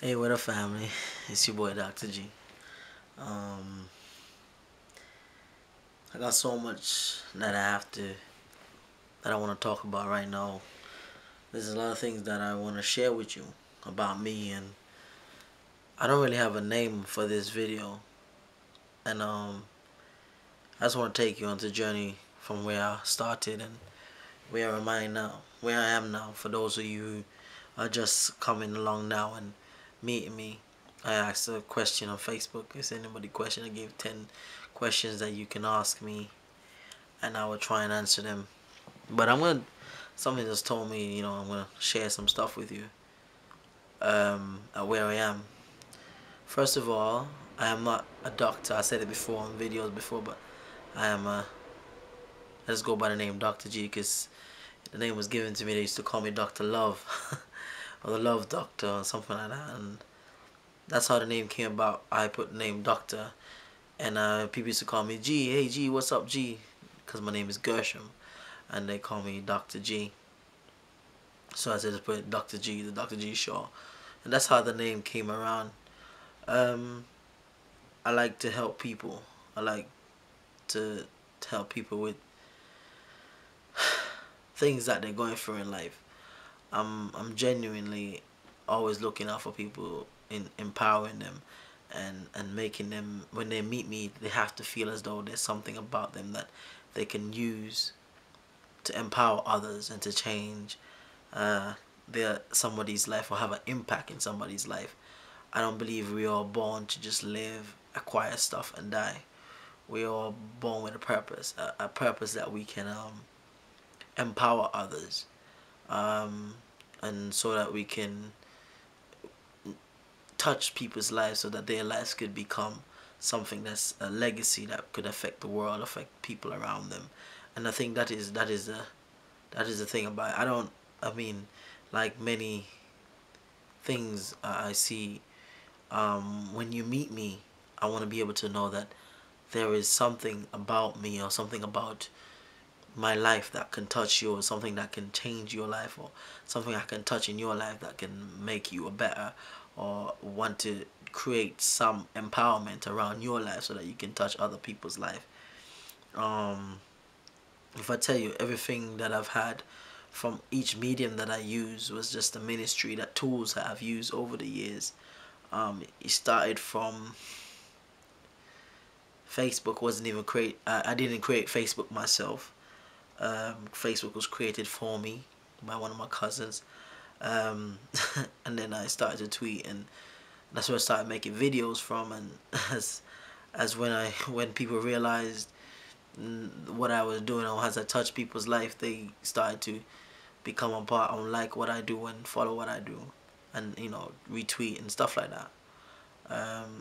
Hey, what up, family? It's your boy Dr. G. Um, I got so much that I want to talk about right now. There's a lot of things that I want to share with you about me, and I don't really have a name for this video. And I just want to take you on the journey from where I started and where I am now. For those of you who are just coming along now and meeting me, I asked a question on Facebook. Is anybody question? I gave 10 questions that you can ask me, and I will try and answer them. But something just told me, I'm gonna share some stuff with you. Where I am. First of all, I am not a doctor. I said it before on videos before, but I am a. Let's go by the name Dr. G, because the name was given to me. They used to call me Dr. Love, or the Love Doctor, or something like that, and that's how the name came about. I put the name Doctor, and people used to call me G. Hey G, what's up G? Because my name is Gershom, and they call me Dr. G. So I said just put Dr. G, the Dr. G Show, and that's how the name came around. Um, I like to help people. I like to help people with things that they're going through in life. I'm genuinely always looking out for people, in empowering them, and making them, when they meet me, they have to feel as though there's something about them that they can use to empower others and to change somebody's life or have an impact in somebody's life. I don't believe we are born to just live, acquire stuff, and die. We are born with a purpose, a purpose that we can empower others, um, and so that we can touch people's lives so that their lives could become something that's a legacy that could affect the world, affect people around them. And I think that is the thing about it. I mean, like many things I see, when you meet me, I want to be able to know that there is something about me or something about my life that can touch you, or something that can change your life, or something I can touch in your life that can make you a better, or want to create some empowerment around your life so that you can touch other people's life. Um, if I tell you everything that I've had from each medium that I use was just a ministry, that tools that I've used over the years. It started from Facebook. Wasn't even create. I didn't create Facebook myself. Facebook was created for me by one of my cousins, um, and then I started to tweet, and that's where I started making videos from. And as when people realized what I was doing, or as I touched people's life, they started to become a part and like what I do and follow what I do, and retweet and stuff like that.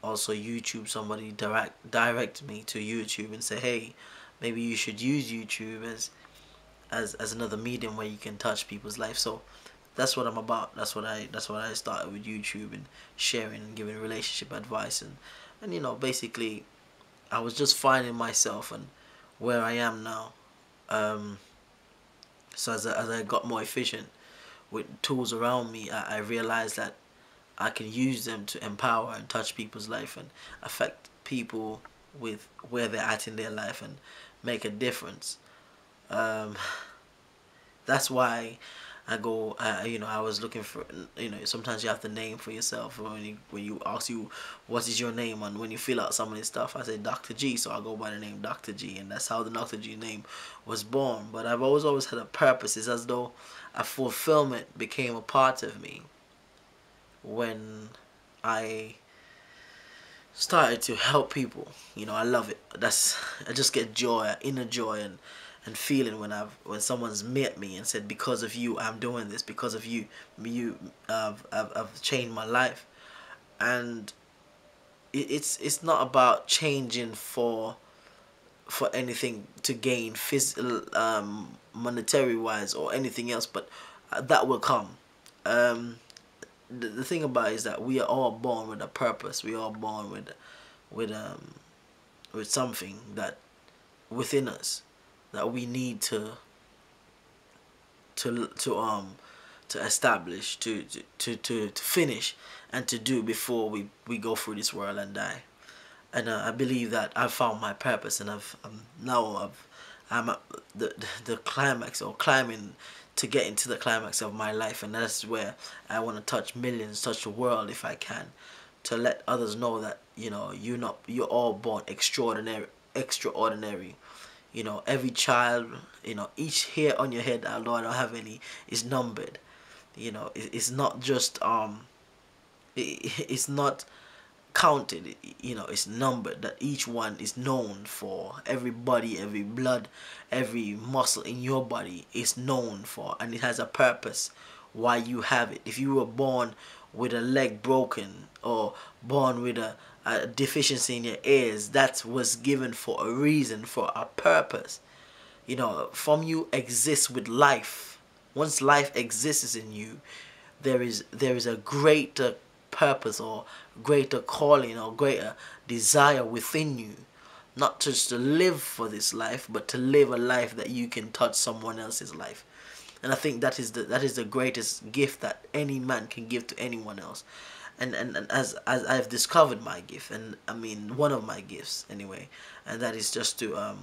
Also YouTube, somebody direct me to YouTube and say, hey, maybe you should use YouTube as another medium where you can touch people's life. So that's what I'm about. That's what I started with YouTube, and sharing and giving relationship advice, and basically I was just finding myself and where I am now. So as I got more efficient with tools around me, I realized that I can use them to empower and touch people's life and affect people with where they're at in their life and make a difference. Um, that's why I go. I was looking for. Sometimes you have to name for yourself. When you ask you what is your name, and when you fill out some of this stuff, I say Dr. G. So I go by the name Dr. G, and that's how the Dr. G name was born. But I've always had a purpose. It's as though a fulfillment became a part of me when I started to help people. I love it. I just get joy, inner joy, and feeling when someone's met me and said, because of you I'm doing this, because of you I've changed my life. And it's not about changing for anything to gain monetary wise or anything else, but that will come. um the thing about it is that we are all born with a purpose. We are all born with um with something that within us that we need to to establish, to finish, and to do before we go through this world and die. And I believe that I've found my purpose, and I'm at the climax, or climbing to get into the climax of my life, and that's where I want to touch millions, touch the world if I can, to let others know that you're all born extraordinary. Every child, each hair on your head, although I don't have any, is numbered. It's not just it's not counted. It's numbered, that each one is known for. Every body, every blood, every muscle in your body is known for, and it has a purpose why you have it. If you were born with a leg broken, or born with a deficiency in your ears, that was given for a reason, for a purpose. From you exists with life. Once life exists in you, there is a greater purpose, or greater calling, or greater desire within you, not just to live for this life, but to live a life that you can touch someone else's life. And I think that is the greatest gift that any man can give to anyone else. And as I've discovered my gift, and I mean one of my gifts anyway, and that is just to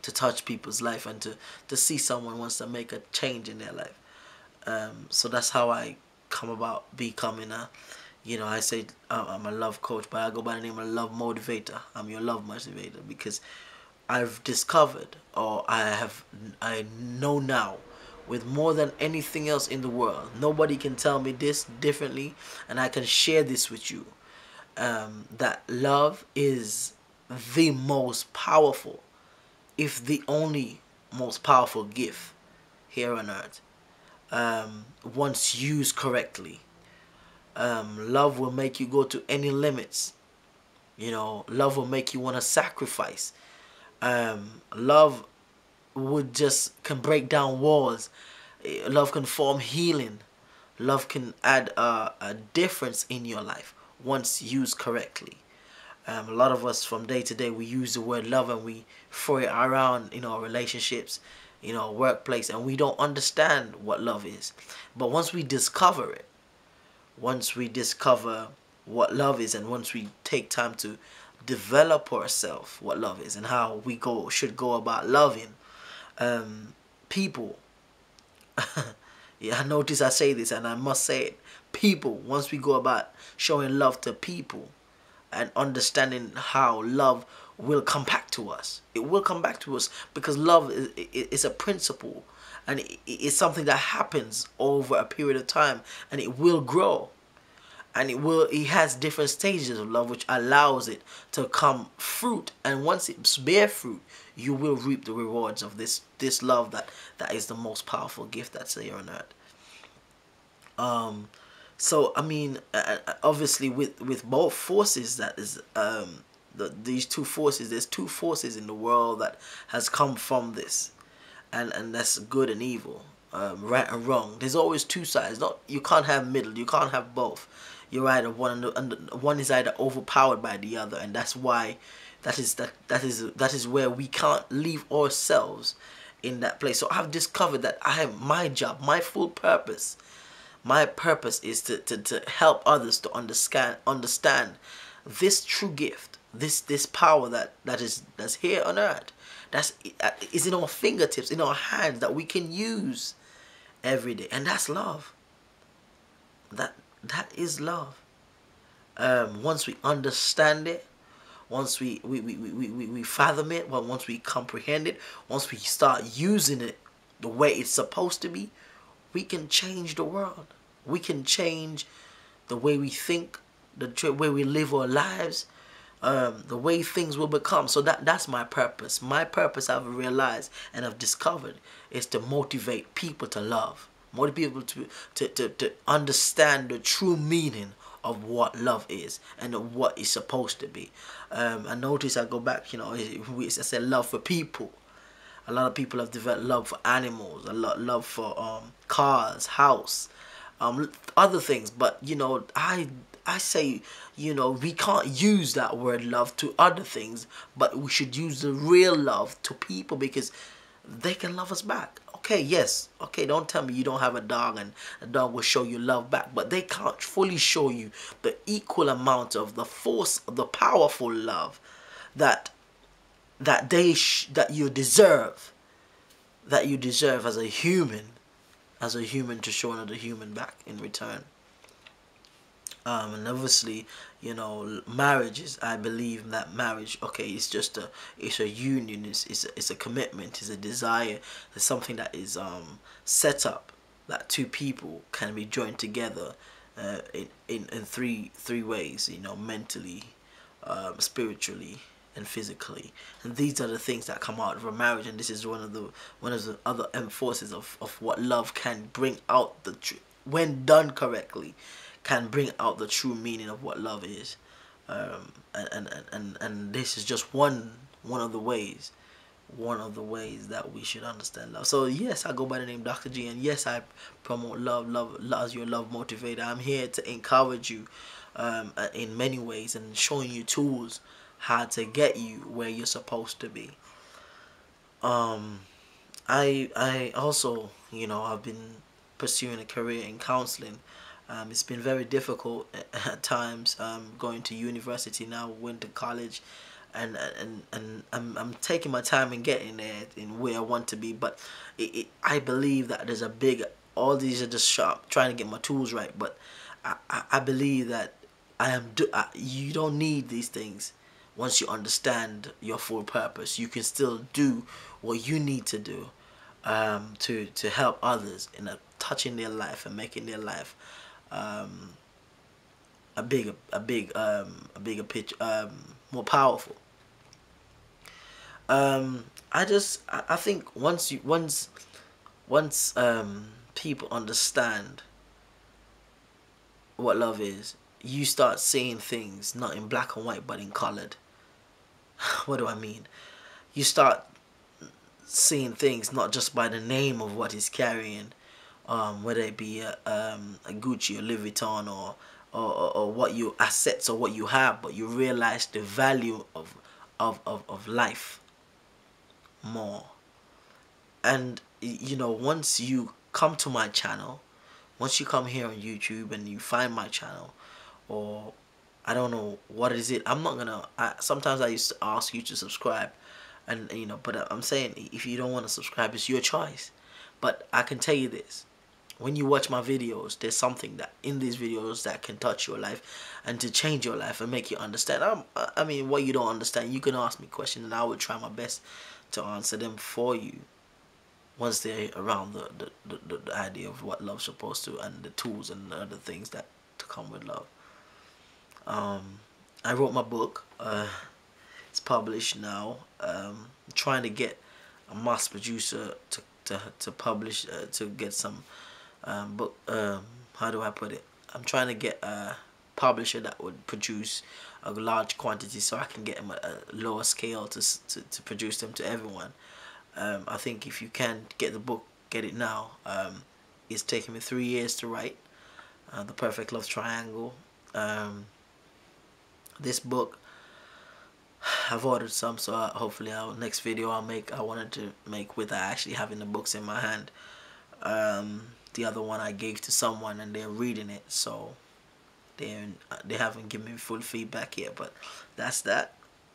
touch people's life, and to see someone wants to make a change in their life. So that's how I come about becoming I say I'm a love coach, but I go by the name of love motivator. I'm your love motivator, because I've discovered, or I know now, with more than anything else in the world, nobody can tell me this differently, and I can share this with you, that love is the most powerful, if the only most powerful gift here on earth, once used correctly. Love will make you go to any limits. Love will make you want to sacrifice. Love can break down walls. Love can form healing. Love can add a difference in your life once used correctly. A lot of us from day to day, we use the word love and we throw it around in our relationships, workplace, and we don't understand what love is. But once we discover it, once we discover what love is, and once we take time to develop ourselves what love is and how we should go about loving people. Yeah, I notice I say this, and I must say it. People, once we go about showing love to people and understanding how love will come back to us. It will come back to us, because love is a principle, and it's something that happens over a period of time, and it will grow. And it has different stages of love, which allows it to come fruit. And once it bear fruit, you will reap the rewards of this love that is the most powerful gift that's here on earth. So I mean, obviously with both forces, that is these two forces. There's two forces in the world that has come from this, and that's good and evil, right and wrong. There's always two sides. You can't have middle. You can't have both. You're either one is either overpowered by the other, and that's why that is where we can't leave ourselves in that place. So I've discovered that my job, my full purpose. My purpose is to help others to understand this true gift, this power that's here on earth, is in our fingertips, in our hands, that we can use every day, and that's love. That is love. Once we understand it, once we fathom it, well, once we comprehend it, once we start using it the way it's supposed to be, we can change the world. We can change the way we think, the way we live our lives, the way things will become. So that's my purpose. My purpose, I've realized and I've discovered, is to motivate people to love. Motivate people to understand the true meaning of what love is and what it's supposed to be. I notice, I go back, I said love for people. A lot of people have developed love for animals, a lot love for cars, house, other things. But I say, we can't use that word love to other things, but we should use the real love to people, because they can love us back. okay, yes, okay, don't tell me you don't have a dog and a dog will show you love back, but they can't fully show you the equal amount of the force, the powerful love that that you deserve, as a human, to show another human back in return. And obviously, you know, marriage I believe that marriage, okay, it's a union, it's a commitment, it's a desire, it's something that is set up that two people can be joined together in three ways, you know, mentally, spiritually, and physically. And these are the things that come out of a marriage, and this is one of the other emphases of what love can bring out, when done correctly, can bring out the true meaning of what love is. And this is just one of the ways, that we should understand love. So yes, I go by the name Dr. G, and yes, I promote love as your love motivator. I'm here to encourage you in many ways, and showing you tools how to get you where you're supposed to be. I also, you know, I've been pursuing a career in counseling. It's been very difficult at times, going to university now, went to college, and I'm taking my time in getting there in where I want to be. But I believe that there's a big, all these are just sharp, trying to get my tools right. But I believe that you don't need these things. Once you understand your full purpose, you can still do what you need to do, to help others in touching their life and making their life a bigger picture, more powerful. I think once people understand what love is, you start seeing things not in black and white but in colored. What do I mean? You start seeing things not just by the name of what he's carrying, whether it be a Gucci or Louis Vuitton, or what you assets or what you have, but you realize the value of life more. And you know, once you come to my channel, once you come here on YouTube and you find my channel, or I don't know what is it, I'm not gonna, sometimes I used to ask you to subscribe, and you know, but I'm saying, if you don't want to subscribe, it's your choice. But I can tell you this: when you watch my videos, there's something that in these videos that can touch your life and to change your life and make you understand. I mean, what you don't understand, you can ask me questions and I will try my best to answer them for you, once they're around the idea of what love's supposed to, and the tools and the other things that to come with love. I wrote my book. It's published now. Trying to get a mass producer to publish, to get some book. How do I put it? I'm trying to get a publisher that would produce a large quantity, so I can get them at a lower scale to produce them to everyone. I think if you can get the book, get it now. It's taken me 3 years to write. The Perfect Love Triangle. This book, I've ordered some, so hopefully next video I wanted to make with actually having the books in my hand. The other one I gave to someone and they're reading it, so they haven't given me full feedback yet, but that's that.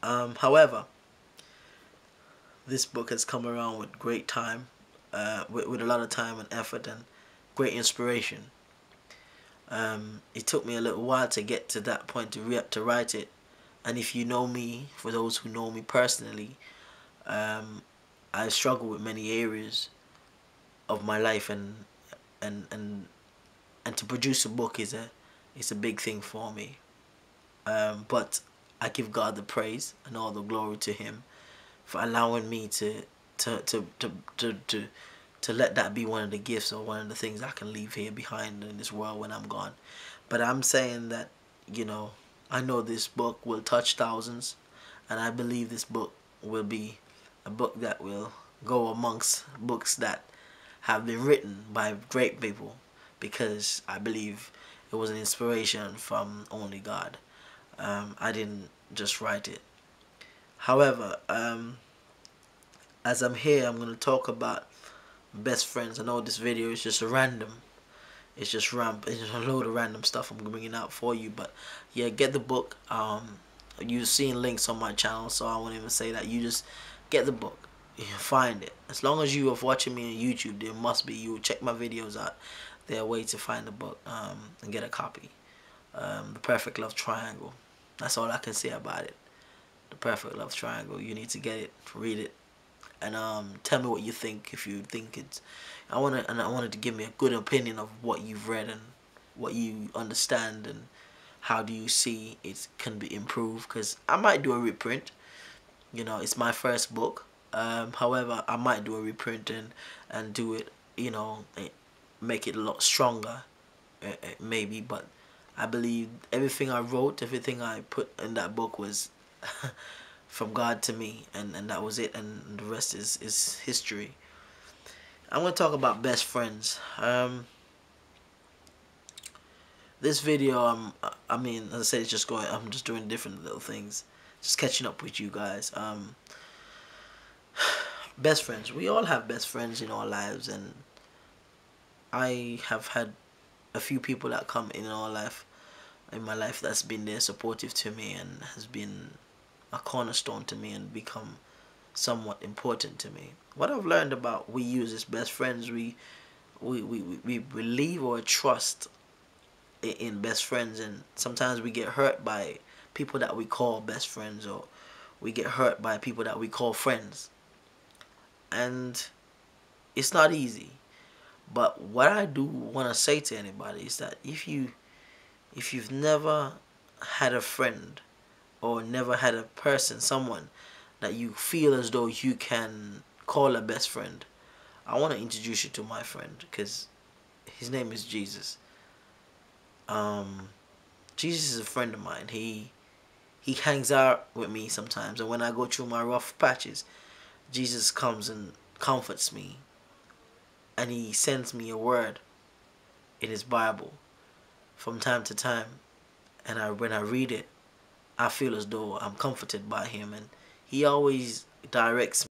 However, this book has come around with great time, with a lot of time and effort and great inspiration. It took me a little while to get to that point to write it, and if you know me, for those who know me personally, I struggle with many areas of my life, and to produce a book is a big thing for me. But I give God the praise and all the glory to Him for allowing me to let that be one of the gifts, or one of the things I can leave here behind in this world when I'm gone. But I'm saying that, you know, I know this book will touch thousands, and I believe this book will be a book that will go amongst books that have been written by great people, because I believe it was an inspiration from only God. I didn't just write it. However, as I'm here, I'm going to talk about best friends. I know this video is just a random. It's just it's a load of random stuff I'm bringing out for you. But yeah, get the book. You've seen links on my channel, so I won't even say that. You just get the book. You find it. As long as you are watching me on YouTube, there must be. You check my videos out. There are ways to find the book and get a copy. The Perfect Love Triangle. That's all I can say about it. The Perfect Love Triangle. You need to get it, read it, and tell me what you think. If you think it's, I wanted to give me a good opinion of what you've read and what you understand and how do you see it can be improved. Because I might do a reprint. You know, it's my first book. However, I might do a reprint and do it. You know, make it a lot stronger, maybe. But I believe everything I wrote, everything I put in that book was from God to me, and that was it, and the rest is history. I'm gonna talk about best friends. This video, I mean, as I said, it's just going. I'm just doing different little things, just catching up with you guys. Best friends. We all have best friends in our lives, and I have had a few people that come in my life that's been there, supportive to me, and has been a cornerstone to me and become somewhat important to me. What I've learned about we use as best friends, we believe or trust in best friends, and sometimes we get hurt by people that we call best friends, or we get hurt by people that we call friends, and it's not easy. But what I do want to say to anybody is that if you've never had a friend or never had a person, someone that you feel as though you can call a best friend, I want to introduce you to my friend, because his name is Jesus. Jesus is a friend of mine. He hangs out with me sometimes, and when I go through my rough patches, Jesus comes and comforts me, and he sends me a word in his Bible from time to time, and when I read it, I feel as though I'm comforted by him, and he always directs me.